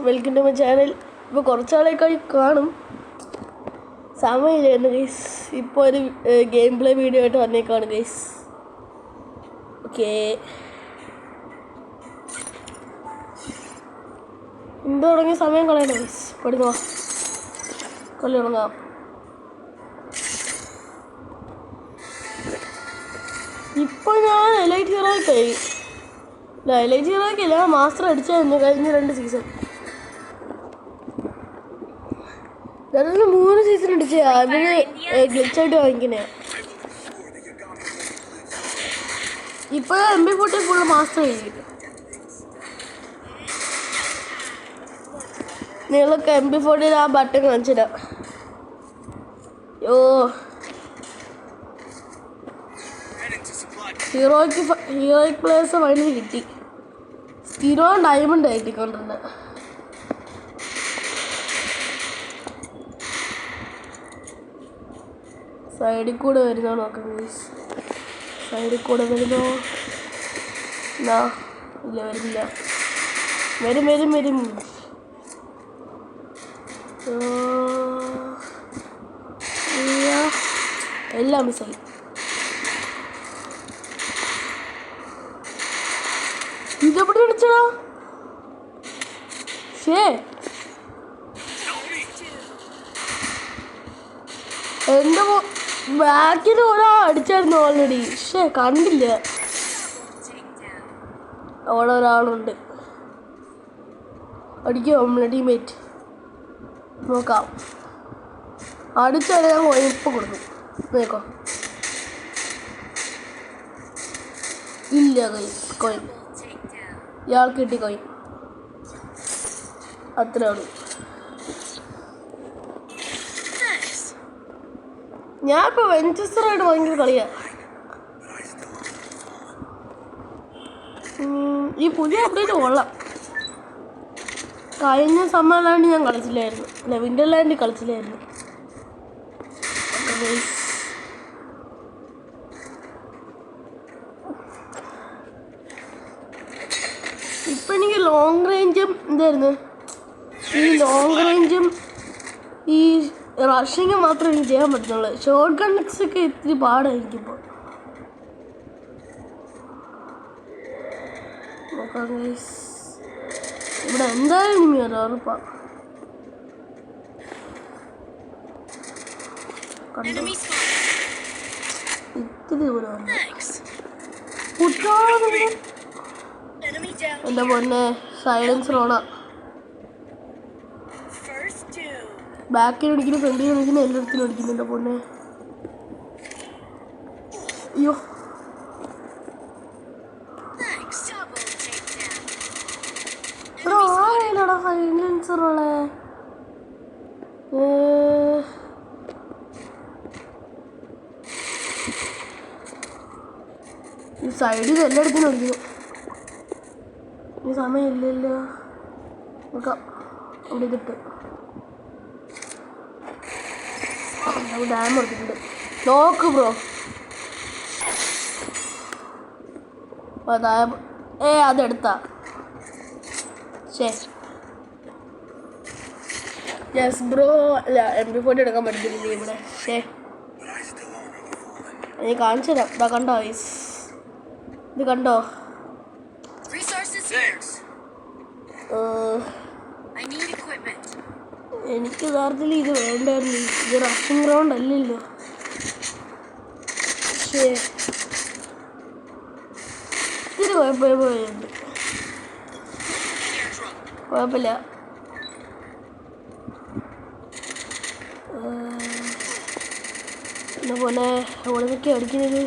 Welcome to my channel. ഇപ്പോൾ കുറച്ചാളേക്കായി കാണും, സമയമില്ലായിരുന്നു guys. ഇപ്പോൾ ഒരു ഗെയിം പ്ലേ വീഡിയോ ആയിട്ട് വന്നേക്കാണ് ഗൈസ്. ഓക്കേ, എന്ത് തുടങ്ങിയ സമയം കളയണം ഗൈസ്. പഠിക്കോ കളി തുടങ്ങാം. ഇപ്പോൾ ഞാൻ എലൈറ്റ് ഹീറോയ്ക്കായി. എലൈറ്റ് ഹീറോയ്ക്കല്ല, മാസ്റ്റർ അടിച്ചായിരുന്നു കഴിഞ്ഞ 2 സീസൺ. അതിന് 3 സീസൺ അടിച്ച അതിന് ഗ്ലിച്ചായിട്ട് വാങ്ങിക്കണേ. ഇപ്പൊ MP40 ഫുള്ള് മാസ്റ്റർ ചെയ്യും. നിങ്ങളൊക്കെ MP40 ആ ബട്ടൺ കാണിച്ചിടാം. ഹീറോയ്ക്ക് പ്ലേയേഴ്സ് വഴി കിട്ടി. സ്ഥിരോ ഡയമണ്ട് ആയിട്ടിക്കൊണ്ടിരുന്ന സൈഡിൽ കൂടെ വരുന്നോ നോക്കാം ഗൈസ്. സൈഡിൽ കൂടെ വരുന്നോ? ഇല്ല, വരുന്നില്ല. വരും. എല്ലാം മിസ്സായി. ഇതെവിടെ അടിച്ചടാ? എൻ്റെ ബാക്കിൽ ഒരാൾ അടിച്ചായിരുന്നു ഓൾറെഡി. കണ്ടില്ല. അവിടെ ഒരാളുണ്ട്. അടിക്കോ നമ്മളെ ടീമേറ്റ്? നോക്കാം. അടിച്ചാൽ ഞാൻ ഇപ്പം കൊടുക്കും. നോക്കോ. ഇല്ല കോയിൻ. ഇയാൾക്ക് കിട്ടി കോയിൻ. അത്രേ ഉള്ളൂ. ഞാൻ ഇപ്പോൾ വെഞ്ചസ്റ്ററായിട്ട് ഭയങ്കര കളിയാണ്. ഈ പുതിയ അപ്ഡേറ്റ് കൊള്ളാം. കഴിഞ്ഞ സമ്മർ ഞാൻ കളിച്ചില്ലായിരുന്നു. അല്ല, വിൻ്റർലാൻഡിൽ കളിച്ചില്ലായിരുന്നു. ഇപ്പം എനിക്ക് ലോങ് റേഞ്ചും എന്തായിരുന്നു, ഈ ലോങ് റേഞ്ചും ഈ റഷിങ് മാത്രമേ എനിക്ക് ചെയ്യാൻ പറ്റുന്നുള്ളൂ. ഷോർട്ട് ഗൺസ് ഒക്കെ ഇത്തിരി പാടായിരിക്കും ഇപ്പോൾ. നോക്കാം ഗൈസ്. ഇവിടെ എന്തായാലും ഇനി വരാം, ഉറപ്പാണ്. ഇത്തിരി ദൂരം എൻ്റെ പൊന്നെ. സൈലൻസർ ഓണാ. ബാക്കിൽ അടിക്കുന്നു, ഫ്രണ്ടിൽ അടിക്കുന്നു, എല്ലായിടത്തിനും അടിക്കുന്നുണ്ട് പൊന്നെ. അയ്യോ, ആരാടാ സൈലൻസറുള്ളേ? ഈ സൈഡിൽ എല്ലായിടത്തിനും അടിക്കുന്നു. ഈ സമയമില്ലല്ലോ. നോക്കാം. അവിടെ ഇതിട്ട് ഡാം എടുത്തിട്ടുണ്ട്. നോക്ക് ബ്രോ. അതെടുത്താ yes bro. അല്ല, MP40 എടുക്കാൻ പറ്റുന്നില്ല ഇവിടെ. നീ കാണിച്ചു തരാം. ഇതാ കണ്ടോ വൈസ്, ഇത് കണ്ടോ? എനിക്ക് യഥാർത്ഥത്തിൽ ഇത് വേണ്ടായിരുന്നു. ഇത് റഷിംഗ് ഗ്രൗണ്ട് അല്ലല്ലോ. ഇത്തിരി കുഴപ്പമില്ല. പോലെ എവിടെയൊക്കെ അടിക്കുന്നത്.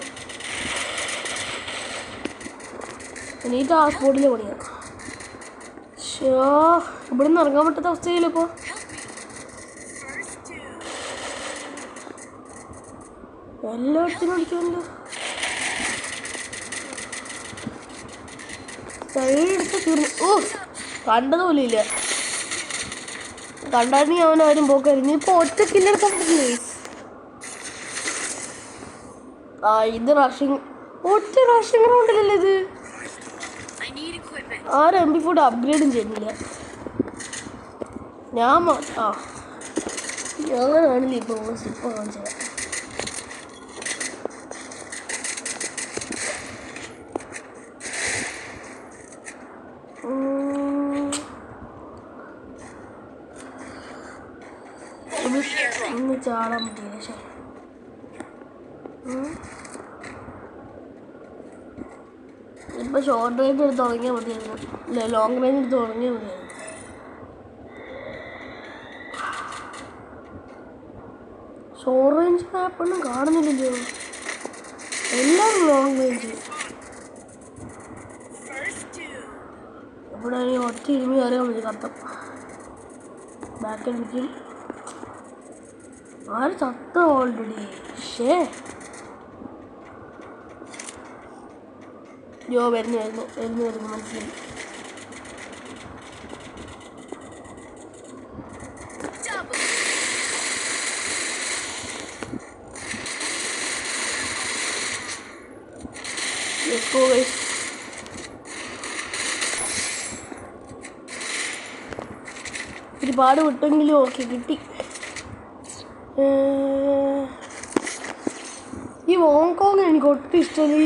എനിക്ക് ആ സ്പോട്ടിൽ പണിയാണ്. ഇവിടെ നിന്ന് ഇറങ്ങാൻ പറ്റാത്ത അവസ്ഥയില്ല ഇപ്പോൾ. എല്ലായിടത്തിനും അടിക്കാമല്ലോ. സൈഡെടുത്ത് തീർന്നു. കണ്ടതുപോലെ ഇല്ല. കണ്ടായിരുന്നെങ്കിൽ അവനാരും പോക്കായിരുന്നു. ഇപ്പോൾ ഒറ്റക്കില്ലെടുക്കാൻ പറ്റില്ല. ഇത് റഷിങ്, ഒറ്റ റഷിങ് റൗണ്ടിലല്ലേ ഇത്. ആരും MP40 അപ്ഗ്രേഡും ചെയ്യുന്നില്ല. ഞാനാണില്ല ഇപ്പോൾ സ്ലിപ്പ് കാണിച്ചത്. ഒന്ന് ചാടാൻ പറ്റില്ല. ശരി, ഇപ്പം ഷോർട്ട് റേഞ്ച് എടുത്ത് തുടങ്ങിയാൽ മതിയായിരുന്നു. ഇല്ല, ലോങ് റേഞ്ച് എടുത്ത് തുടങ്ങിയാൽ മതിയായിരുന്നു. ഷോർട്ട് റേഞ്ച് ആപ്പൊന്നും കാണുന്നില്ലല്ലോ. എല്ലാം ലോങ് റേഞ്ച്. ഇവിടെ ഒറ്റ ഇരുമി അറിയാൻ മതി കത്തം. ബാക്കിൽ നിൽക്കും. ആര് ചത്ത ഓൾറെഡി. ഷേ വരുന്നു മനസ്സിലായി. ഒരുപാട് വിട്ടെങ്കിലും ഓക്കെ കിട്ടി. ഈ ഹോങ്കോങ് എനിക്ക് ഒട്ടും ഇഷ്ടമല്ല.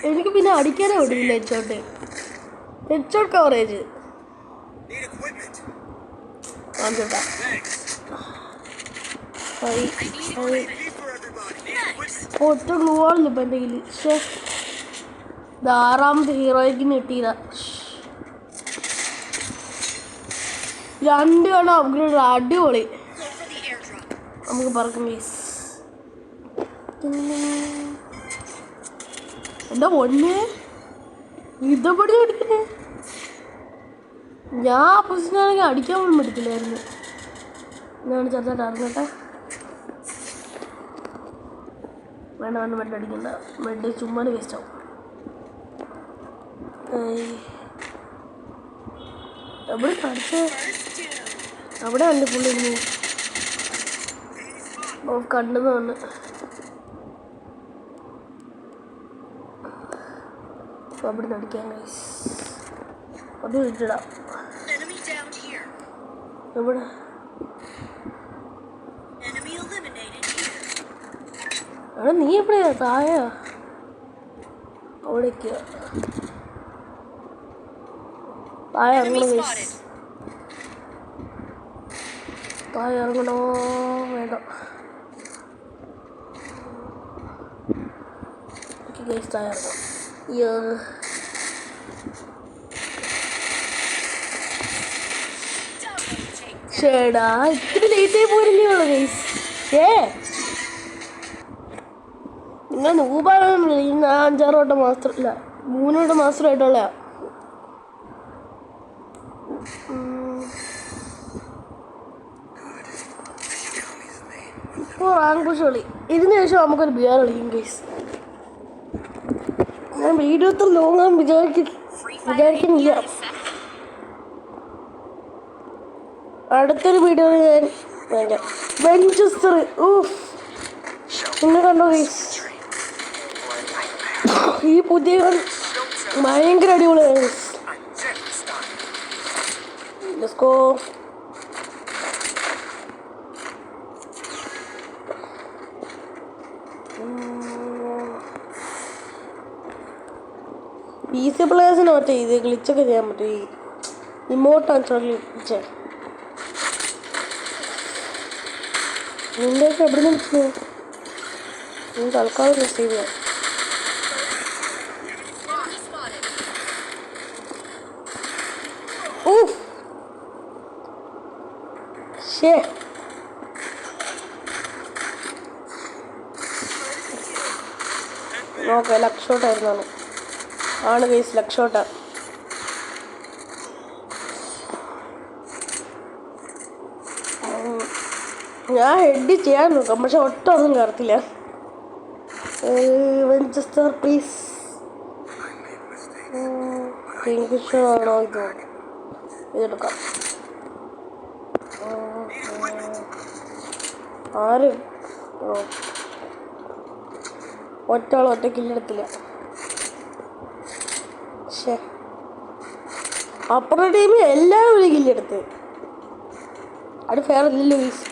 എനിക്ക് പിന്നെ അടിക്കാനേ പറ്റില്ല. ഹെഡ്ഷോട്ട് കവറേജ് ഒറ്റ ഗ്ലൂ ആണല്ലോ ഇപ്പം എൻ്റെ കയ്യിൽ. പക്ഷേ ഇത് 6ാമത്തെ ഹീറോയ്ക്ക് കിട്ടിയതാ. 2 ആണ് അപ്ഗ്രേഡ്. അടിപൊളി. നമുക്ക് പറക്കും ഗൈസ്. എന്താ പൊന്നെ ഇതപടി അടിക്കണേ. ഞാൻ പൊസിഷനാണെങ്കിൽ അടിക്കാൻ പോലും പറ്റത്തില്ലായിരുന്നു. ഞാൻ ചെറുതായിട്ട് അറിഞ്ഞട്ടെ. വേണ്ട ബെഡ് അടിക്കണ്ട. ബെഡ് ചുമ്മാ വേസ്റ്റ് ആവും. എവിടെ പഠിച്ച അവിടെ അല്ല പുള്ളിരുന്നു. കണ്ടെന്ന് വന്ന് അവിടെ നിന്ന് അടിക്കാൻ ഗൈസ്. അത് വിട്ടിടാം. എവിടെ അവിടെ നീ എവിടെയാ? താഴെയാ? അവിടേക്ക് താഴെ ഇറങ്ങണം ഗൈസ്. താഴെ ഇറങ്ങണോ? വേണ്ട ഗൈസ്, താഴെ ഇറങ്ങാം. ചേടാ ഇത്തിരി ലേറ്റായി പോരില്ലേ ഗൈസ്. നിങ്ങൾ നൂപാണെന്നില്ല. ഈ 5-6 വട്ടം മാത്രമല്ല, 3 വട്ടം മാത്രമായിട്ടുള്ള. ഇപ്പോൾ റാങ്ക് പുഷ് കളി. ഇതിന് ശേഷം നമുക്കൊരു ബിയർ കളിക്കും ഗൈസ്. ഞാൻ വീഡിയോ ഒത്തും ലോങ്ങാൻ വിചാരിക്കുന്നില്ല. അടുത്തൊരു വീഡിയോ ഞാൻ വെഞ്ചസ്റ്റർ നിങ്ങൾ കണ്ടോ ഗൈസ്? ഈ പുതിയ ഭയങ്കര അടിപൊളിയാണ്. Let's go. PC പ്ലേയേഴ്സിന് മറ്റേ ഇത് ഗ്ലിച്ചൊക്കെ ചെയ്യാൻ പറ്റും. ഈ ഇമോട്ടാണ് ഗ്ലിച്ച്. നിൻ്റെയൊക്കെ എവിടെ നിന്ന് വിളിച്ചു? നീ തൽക്കാലം റിസീവ് ചെയ്യാം. ശേ നോക്കെ ലക്ഷോട്ടായിരുന്നു. ആണ് കേസ് ലക്ഷോട്ടാ. ഞാൻ ഹെഡ് ചെയ്യാൻ നോക്കാം, പക്ഷെ ഒട്ടും ഒന്നും കയറത്തില്ല. വെഞ്ചസ്റ്റർ പ്ലീസ്. ആണോ ഇത്? ഇതെടുക്കാം. ആരും ഒറ്റ കില്ലെടുത്തില്ല. പക്ഷേ അപ്പുറത്തെ ടീമിൽ എല്ലാവരും ഒരു കില്ലെടുത്ത്. അത് ഫെയർ ഇല്ലല്ലോ ഗൈസ്.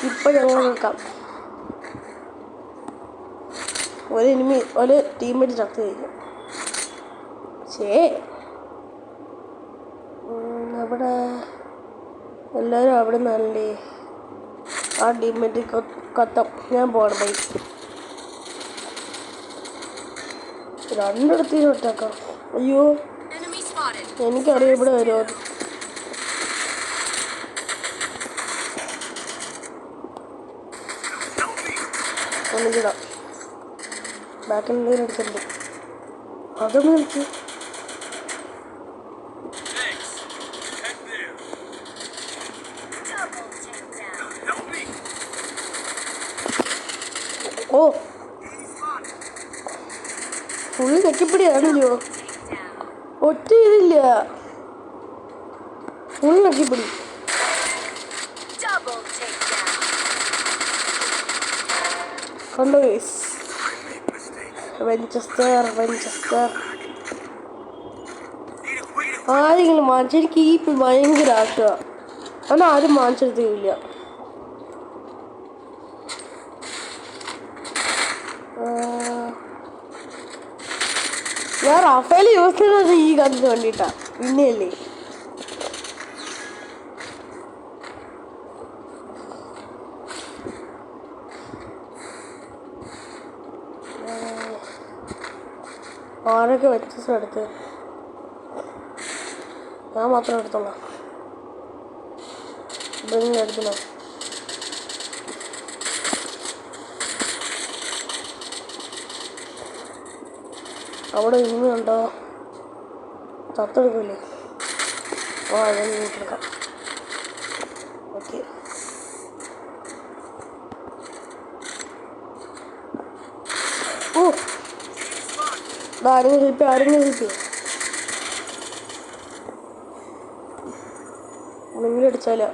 ഇപ്പം ഞങ്ങൾ നോക്കാം. ഒരു ടീമേറ്റ് ചത്ത് കഴിഞ്ഞു. അവിടെ എല്ലാവരും അവിടെ നിന്നല്ലേ. ആ ടീമേറ്റ് കത്തം. ഞാൻ പോകണം ബൈ. രണ്ടിടത്ത് ഒറ്റാക്കാം. അയ്യോ എനിക്കറിയാം ഇവിടെ വരുമോ. ഒന്നിടാം. ബാക്കിൽ എന്തെങ്കിലും എടുത്തിട്ടുണ്ട്. അതൊന്നും എനിക്ക് ഓ ഫുള്ള് നെക്കിപ്പിടിയാണല്ലോ. ഒറ്റ ഇതില്ല, ഫുൾ നെക്കിപ്പിടി. കണ്ടോ ഗൈസ്, വെഞ്ചസ്റ്റർ ആരെങ്കിലും വാങ്ങിച്ച. എനിക്ക് ഈ ഭയങ്കര ആശയമാണ്. കാരണം ആരും വാങ്ങിച്ചെടുത്തില്ല. ഞാൻ റഫേൽ യൂസ് ചെയ്യുന്നത് ഈ ഗണ്ണിന് വേണ്ടിയിട്ടാണ്. പിന്നെയല്ലേ ആരൊക്കെ വ്യത്യസ്തം എടുത്ത് ഞാൻ മാത്രം എടുത്തോളാം. ഇതെങ്കിലും എടുത്തോ. അവിടെ ഇനിമയുണ്ടോ? ചത്തെടുക്കില്ലേ? ആ അതൊന്ന് വീട്ടെടുക്കാം. ഓക്കെ, ഓ ആരെങ്കിലും ഹെൽപ്പ് ഒന്നെങ്കിലും അടിച്ചാലോ.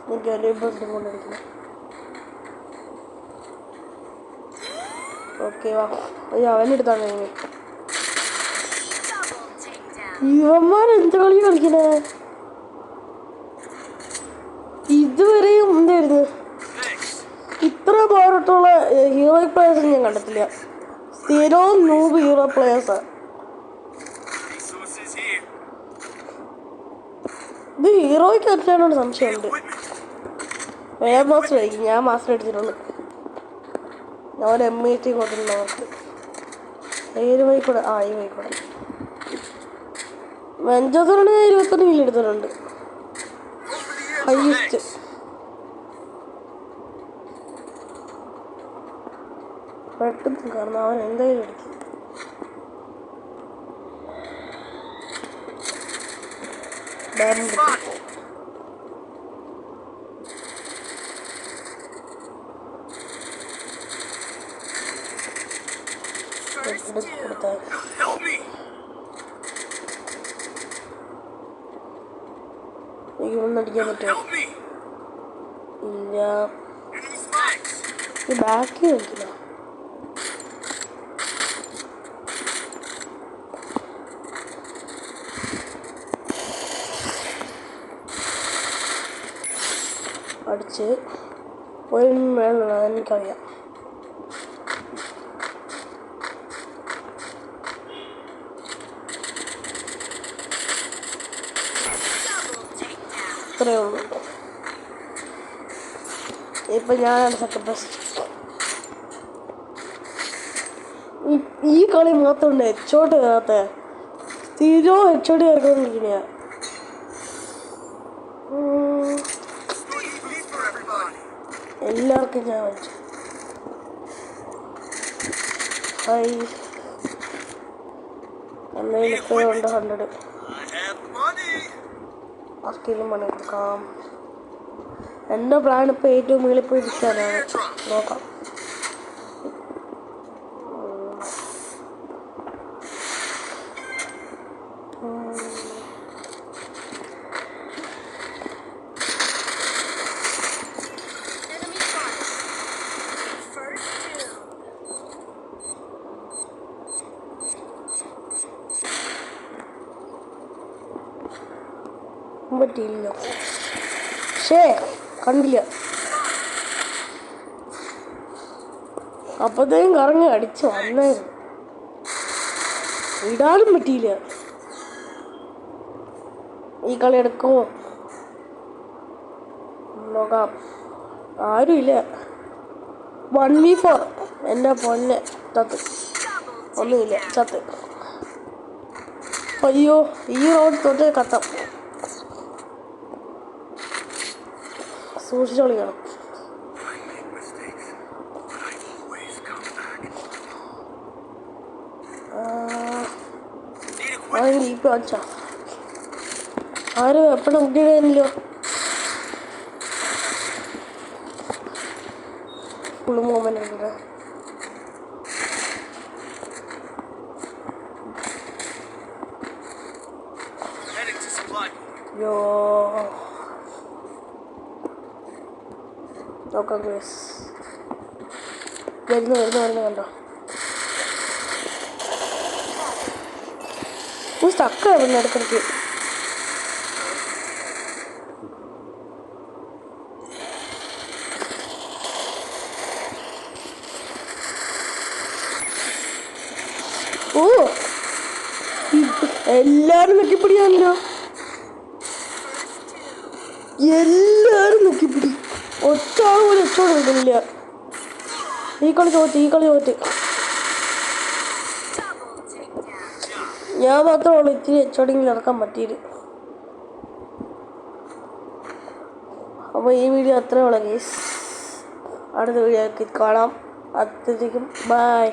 എനിക്ക് അലീബന്ധം കൊണ്ടിരിക്കണം. ഓക്കെ വാ. അയ്യോ അവനെടുത്താണ് കഴിഞ്ഞു. ഇവന്മാരെന്ത് കളി കളിക്കണേ? ഇതുവരെയും എന്തായിരുന്നു ഇത്ര പവറായിട്ടുള്ള ഹീറോയിക് പ്ലേയേഴ്സ് ഞാൻ കണ്ടിട്ടില്ല. സ്ഥിരവും നൂബ് ഹീറോ പ്ലേയേഴ്സാണ്. ഇത് ഹീറോയ്ക്ക് അടിച്ചാനോട് സംശയമുണ്ട്. മാസ്റ്റർ ആയിരിക്കും. ഞാൻ മാസ്റ്റർ അടിച്ചിട്ടുണ്ട്. ഞാൻ ഒരു M80 കൊടുത്തിട്ടുണ്ട് അവർക്ക്. ഏത് വഴിക്കൂടെ? ഈ വഴിക്കൂടെ. വെഞ്ചോസറിന് 21 മില്യൺ എടുത്തിട്ടുണ്ട്. ഹൈസ്റ്റ്. പെട്ടെന്ന് കാരണം അവൻ എന്തായാലും അടിക്കും. അടിക്കാൻ പറ്റുമോ? ഇല്ല, ഈ ബാക്കി കളിക്കില്ല. അടിച്ച് ഒരു വേണം, അതെനിക്കറിയാം. ഇത്രയേ ഉള്ളൂ. ഇപ്പം ഞാനാണ് സെക്കൻഡ് ബെസ്റ്റ്. ഈ കളി മാത്രമുണ്ട് ഹെഡ്ഷോട്ട് കയറാത്ത. സ്ഥിരവും ഹെഡ്ഷോട്ട് കയറിക്കൊണ്ടിരിക്കുന്നതാ. എല്ലാവർക്കും ഞാൻ വാങ്ങിച്ചു. എന്തെങ്കിലും ഇപ്പോഴുണ്ട് 100. ആർക്കെങ്കിലും പണി കൊടുക്കാം. എൻ്റെ പ്ലാൻ ഇപ്പോൾ ഏറ്റവും മുകളിൽ പോയി ഇരിക്കാനാണ്. നോക്കാം. പറ്റിയില്ല. പക്ഷേ കണ്ടില്ല. അപ്പത്തേക്കും കറങ്ങി അടിച്ച് വന്നായിരുന്നു. ഇടാനും പറ്റിയില്ല. ഈ കളി എടുക്കുമോ നോക്കാം. ആരുമില്ല. 1v4. എൻ്റെ പൊന്നെ ചത്ത്. ഒന്നുമില്ല, ചത്ത്. അയ്യോ, ഈ റോഡ് തൊട്ട് കത്താം. സൂക്ഷിച്ച് കളിക്കണം. ഇപ്പം അടിച്ചാ ആരും എപ്പോഴും മുട്ടിയിടുന്നില്ലോ. ഫുള്ള് മൂവ്മെൻ്റ് ഉണ്ട്. യോ നോക്കാം ഗൈസ്. വരുന്നു കണ്ടോ. സ്റ്റക്കാണ് ഇടയ്ക്കിടയ്ക്ക്. ഓ എല്ലാരും നെക്കിപ്പിടിയാണല്ലോ. എല്ലാരും നെക്കിപ്പിടി. ഒറ്റ ആൾ പോലും എച്ചോട് കിട്ടുന്നില്ല. ഈ കളി തോറ്റ്. ഞാൻ മാത്രമുള്ളൂ ഇത്തിരി എച്ചോടെങ്കിലും ഇറക്കാൻ പറ്റിയത്. അപ്പോൾ ഈ വീഡിയോ അത്രേ ഉള്ളൂ ഗൈസ്. അടുത്ത വീഡിയോ കാണാം. അത്രയ്ക്കും ബൈ.